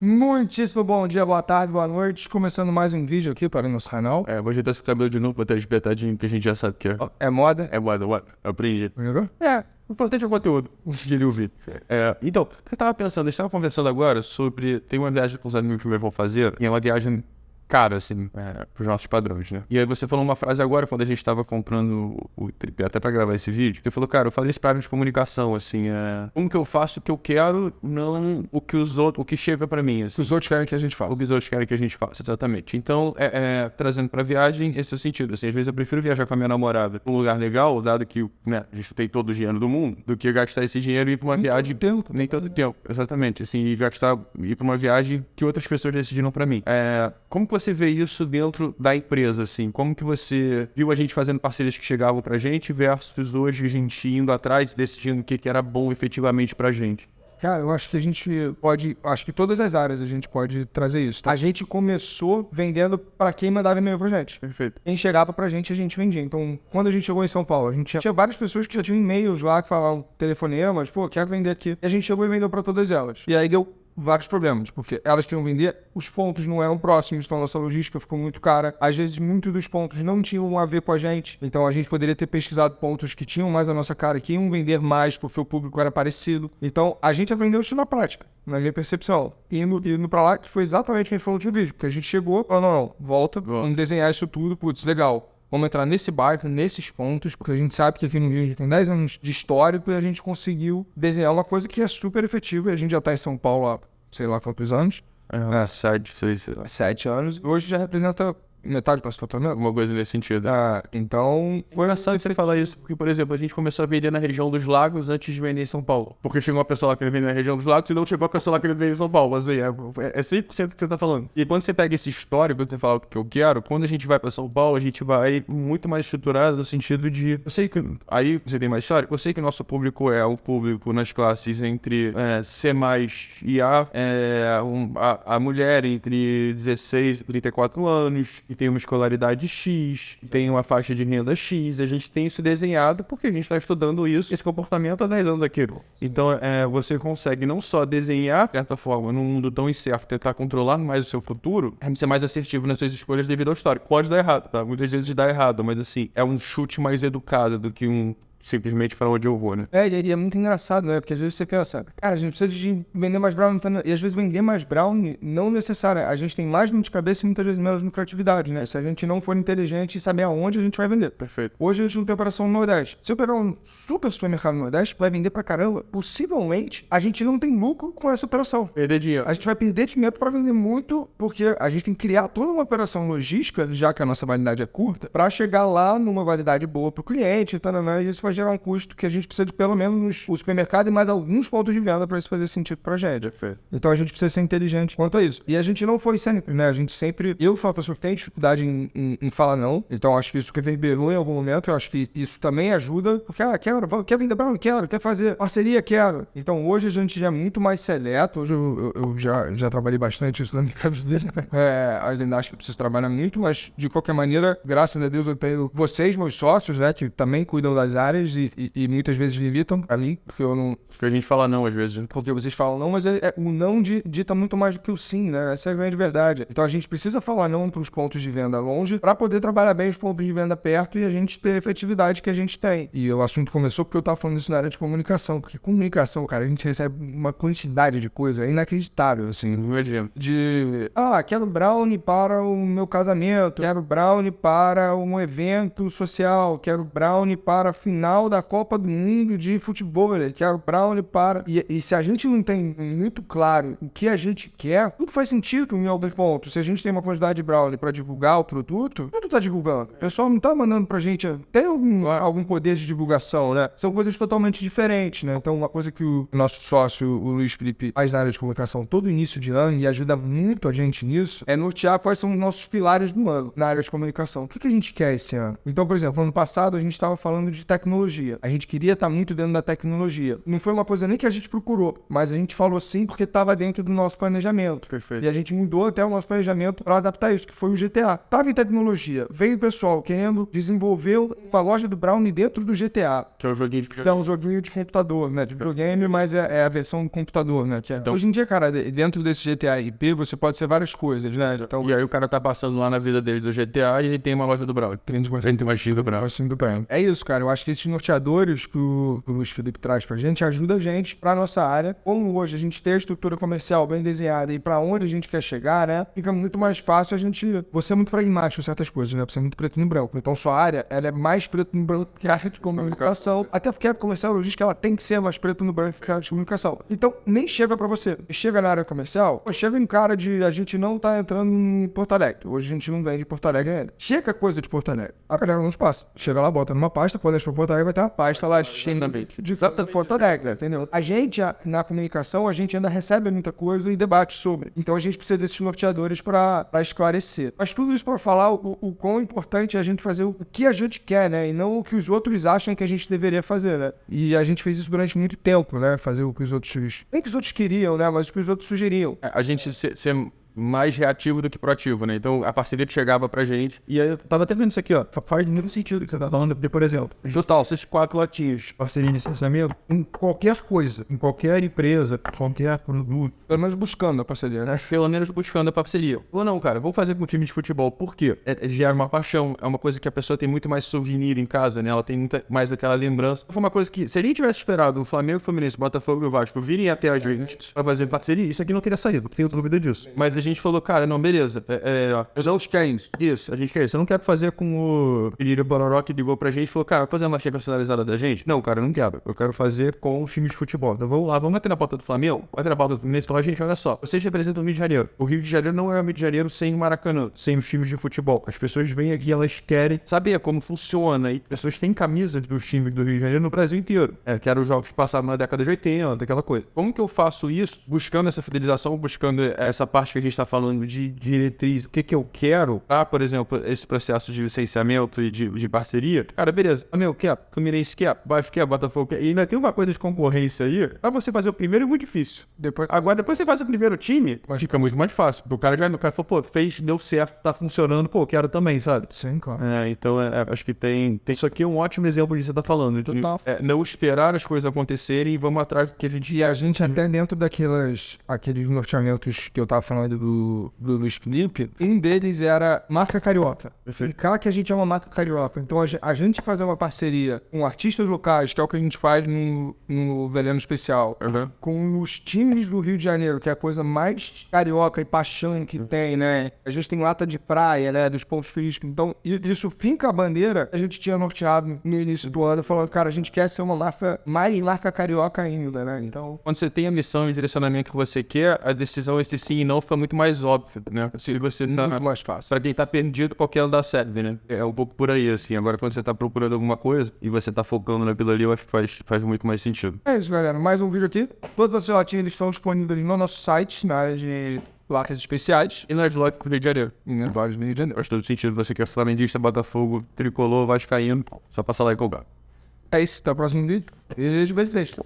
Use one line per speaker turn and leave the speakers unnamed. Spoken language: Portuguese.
Muitíssimo bom dia, boa tarde, boa noite. Começando mais um vídeo aqui para o nosso canal.
Vou ajeitar esse cabelo de novo pra ter espetadinho, que a gente já sabe que é.
É moda?
É moda. Eu aprendi.
Melhorou?
O importante é o conteúdo, diria o Vitor. Então, o que eu tava pensando, a gente tava conversando agora sobre... Tem uma viagem com os amigos que vão fazer, e é uma viagem cara, assim, pros nossos padrões, né? E aí você falou uma frase agora, quando a gente tava comprando o tripé, até pra gravar esse vídeo, você falou, cara, eu falei isso pra área de comunicação, assim, como que eu faço o que eu quero, não o que os outros, o que chega pra mim, assim.
Os outros querem que a gente faça.
O que os outros querem que a gente faça, exatamente. Então, trazendo pra viagem, esse é o sentido, assim, às vezes eu prefiro viajar com a minha namorada pra um lugar legal, dado que, né, a gente tem todo o dinheiro do mundo, do que gastar esse dinheiro e ir pra uma viagem... Nem todo tempo, exatamente, assim, ir pra uma viagem que outras pessoas decidiram pra mim. Como que você vê isso dentro da empresa, assim? Como que você viu a gente fazendo parcerias que chegavam pra gente versus hoje a gente indo atrás, decidindo o que era bom efetivamente pra gente?
Cara, eu acho que a gente pode... Acho que todas as áreas a gente pode trazer isso. Tá? A gente começou vendendo para quem mandava e-mail pra gente.
Perfeito.
Quem chegava pra gente, a gente vendia. Então, quando a gente chegou em São Paulo, a gente tinha várias pessoas que já tinham e-mails lá, que falavam telefonemas, pô, quero vender aqui. E a gente chegou e vendeu pra todas elas. E aí deu vários problemas, porque elas queriam vender, os pontos não eram próximos, então a nossa logística ficou muito cara. Às vezes, muitos dos pontos não tinham a ver com a gente, então a gente poderia ter pesquisado pontos que tinham mais a nossa cara, que iam vender mais, porque o público era parecido. Então, a gente aprendeu isso na prática, na minha percepção. Indo pra lá, que foi exatamente o que a gente falou no vídeo, porque a gente chegou, falou, não, volta, vamos desenhar isso tudo, putz, legal. Vamos entrar nesse bairro, nesses pontos, porque a gente sabe que aqui no Rio a gente tem 10 anos de histórico e a gente conseguiu desenhar uma coisa que é super efetiva. E a gente já tá em São Paulo há, sei lá quantos anos. 7 anos. Hoje já representa metade do nosso faturamento.
Alguma coisa nesse sentido.
Então...
Foi engraçado você falar isso, porque, por exemplo, a gente começou a vender na região dos lagos antes de vender em São Paulo. Porque chegou uma pessoa lá querendo vender na região dos lagos e não chegou a pessoa lá querendo vender em São Paulo. Assim, é 100% o que você tá falando. E quando você pega esse histórico, quando você fala o que eu quero, quando a gente vai pra São Paulo, a gente vai muito mais estruturado no sentido de... Eu sei que... Aí você tem mais histórico. Eu sei que nosso público é um público nas classes entre C+, e a mulher entre 16 e 34 anos, e tem uma escolaridade X, tem uma faixa de renda X, a gente tem isso desenhado porque a gente está estudando isso, esse comportamento há 10 anos aqui. Então, você consegue não só desenhar, de certa forma, num mundo tão incerto, tentar controlar mais o seu futuro, ser mais assertivo nas suas escolhas devido ao histórico. Pode dar errado, tá? Muitas vezes dá errado, mas assim, é um chute mais educado do que simplesmente para onde eu vou, né?
E é muito engraçado, né? Porque às vezes você pensa, cara, a gente precisa de vender mais brownie, e às vezes vender mais brownie não necessário. A gente tem mais dor de cabeça e muitas vezes menos no criatividade, né? Se a gente não for inteligente e saber aonde a gente vai vender.
Perfeito.
Hoje a gente não tem operação no Nordeste. Se eu pegar um super supermercado no Nordeste, vai vender pra caramba, possivelmente a gente não tem lucro com essa operação.
Perder dinheiro.
A gente vai perder dinheiro para vender muito, porque a gente tem que criar toda uma operação logística, já que a nossa validade é curta, para chegar lá numa validade boa pro cliente, e isso vai gerar um custo que a gente precisa de pelo menos o supermercado e mais alguns pontos de venda para isso fazer sentido pra gente.
Perfeito.
Então a gente precisa ser inteligente quanto a isso. E a gente não foi sempre, né? A gente sempre... Eu falo pra pessoa que tem dificuldade em falar não, então acho que isso reverberou em algum momento, eu acho que isso também ajuda, porque, quer vender brownie? Quer fazer parceria? Quero. Então hoje a gente já é muito mais seleto, hoje eu já trabalhei bastante isso na minha cabeça dele. Ainda acho que eu preciso trabalhar muito, mas de qualquer maneira, graças a Deus eu tenho vocês, meus sócios, né, que também cuidam das áreas e muitas vezes limitam a mim, porque eu não...
Porque a gente fala não às vezes, né?
Porque vocês falam não, mas o não dita muito mais do que o sim, né? Essa é a grande verdade. Então a gente precisa falar não para os pontos de venda longe para poder trabalhar bem os pontos de venda perto e a gente ter a efetividade que a gente tem. E o assunto começou porque eu tava falando isso na área de comunicação, porque comunicação, cara, a gente recebe uma quantidade de coisa inacreditável, assim.
Imagina.
Quero brownie para o meu casamento, quero brownie para um evento social, quero brownie para a final da Copa do Mundo de futebol, quero brownie para... E se a gente não tem muito claro o que a gente quer, tudo faz sentido em algum ponto. Se a gente tem uma quantidade de brownie para divulgar o produto, tudo tá divulgando. O pessoal não tá mandando pra gente até algum poder de divulgação, né? São coisas totalmente diferentes, né? Então, uma coisa que o nosso sócio, o Luiz Felipe, faz na área de comunicação todo início de ano e ajuda muito a gente nisso, é nortear quais são os nossos pilares do ano na área de comunicação. O que a gente quer esse ano? Então, por exemplo, ano passado a gente estava falando de tecnologia. tecnologia. A gente queria estar muito dentro da tecnologia. Não foi uma coisa nem que a gente procurou, mas a gente falou sim porque estava dentro do nosso planejamento.
Perfeito.
E a gente mudou até o nosso planejamento para adaptar isso, que foi o GTA. Tava em tecnologia. Veio o pessoal querendo desenvolver uma loja do Brownie dentro do GTA.
Que é um joguinho de
Que é um joguinho de computador, né? De videogame, mas é a versão do computador, né?
Então,
hoje em dia, cara, dentro desse GTA RP, você pode ser várias coisas, né? Então,
e aí o cara tá passando lá na vida dele do GTA e ele tem uma loja do Brawl. Tem uma X do Brawl.
assim do bem. É isso, cara. Eu acho que esses norteadores que o Luiz Felipe traz pra gente ajuda a gente pra nossa área. Como hoje a gente tem a estrutura comercial bem desenhada e pra onde a gente quer chegar, né? Fica muito mais fácil a gente... Você é muito pragmático em certas coisas, né? Você é muito preto e branco. Então sua área, ela é mais preto e branco que a área de comunicação. Até porque a comercial logística, ela tem que ser mais preto e branco que a área de comunicação. Então, nem chega pra você. Chega na área comercial, chega em cara de a gente não tá entrando em Porto Alegre. Hoje a gente não vende Porto Alegre ainda. Chega coisa de Porto Alegre. A galera não se passa. Chega lá, bota numa pasta, quando a gente for Porto Alegre, vai ter uma pasta lá cheia de Porto Alegre, entendeu? A gente, na comunicação, a gente ainda recebe muita coisa e debate sobre. Então a gente precisa desses norteadores pra esclarecer. Mas tudo isso pra falar o quão importante é a gente fazer o que a gente quer, né? E não o que os outros acham que a gente deveria fazer, né? E a gente fez isso durante muito tempo, né? Fazer o que os outros... Nem que os outros queriam, né? Mas o que os outros sugeriam.
A gente ser mais reativo do que proativo, né? Então a parceria que chegava pra gente. E aí eu tava até vendo isso aqui, ó. Faz muito sentido o que você tá falando, porque, por exemplo, total, esses 4 latinhos, parceria de licenciamento, em qualquer coisa, em qualquer empresa, qualquer produto.
Pelo menos buscando a parceria, né?
Pelo menos buscando a parceria. Ou não, cara, vou fazer com o time de futebol. Por quê? Gera uma paixão. É uma coisa que a pessoa tem muito mais souvenir em casa, né? Ela tem muito mais aquela lembrança. Foi uma coisa que, se a gente tivesse esperado o Flamengo, o Fluminense, o Botafogo e o Vasco virem até a gente pra fazer parceria, isso aqui não teria saído, não tenho dúvida disso. Mas a gente falou, cara, não, beleza. Os outros querem isso. A gente quer isso. Eu não quero fazer com o Pereira Bororó que ligou pra gente e falou, cara, fazer uma marcha personalizada da gente? Não, cara, eu não quero. Eu quero fazer com o time de futebol. Então vamos lá, vamos bater na porta do Flamengo, bater na porta do Fluminense e falar, gente, olha só, vocês representam o Rio de Janeiro. O Rio de Janeiro não é o Rio de Janeiro sem o Maracanã, sem os times de futebol. As pessoas vêm aqui, elas querem saber como funciona. E as pessoas têm camisas dos times do Rio de Janeiro no Brasil inteiro. Que eram os jogos que passaram na década de 80, aquela coisa. Como que eu faço isso? Buscando essa fidelização, buscando essa parte que a gente tá falando de diretriz, o que eu quero, tá? Por exemplo, esse processo de licenciamento e de parceria. Cara, beleza. Meu, quer? Fluminense quer? Vasco quer? Botafogo quer? E ainda tem uma coisa de concorrência aí. Pra você fazer o primeiro é muito difícil. Agora, depois você faz o primeiro time, fica muito mais fácil. O cara falou, pô, fez, deu certo, tá funcionando, pô, quero também, sabe?
Sim, claro.
Então, acho que tem... Isso aqui é um ótimo exemplo disso que você tá falando.
Total.
Não esperar as coisas acontecerem e vamos atrás do que a gente...
E a gente até dentro aqueles norteamentos que eu tava falando do Luiz Felipe, um deles era marca carioca. Explicar que a gente é uma marca carioca. Então a gente fazer uma parceria com artistas locais, que é o que a gente faz no Veleno Especial, com os times do Rio de Janeiro, que é a coisa mais carioca e paixão que tem, né? A gente tem lata de praia, né? Dos pontos turísticos. Então isso finca a bandeira. A gente tinha norteado no início do ano, falando, cara, a gente quer ser uma marca mais marca carioca ainda, né? Então...
Quando você tem a missão e o direcionamento que você quer, a decisão entre sim e não fica muito mais óbvia, né? Se você tá
muito mais fácil.
Pra quem tá perdido, qualquer um dá serve, né? É um pouco por aí, assim. Agora, quando você tá procurando alguma coisa e você tá focando naquilo ali, eu acho que faz muito mais sentido.
É isso, galera. Mais um vídeo aqui. Todas as latinhas estão disponíveis no nosso site, na área de placas especiais.
E nas lojas do Rio de Janeiro.
E nas lojas do Rio de Janeiro.
Faz todo sentido. Você que é flamenguista, Botafogo, tricolor, vascaíno, só passa lá e comprar.
É isso. Até o próximo vídeo. Beijo, beijo.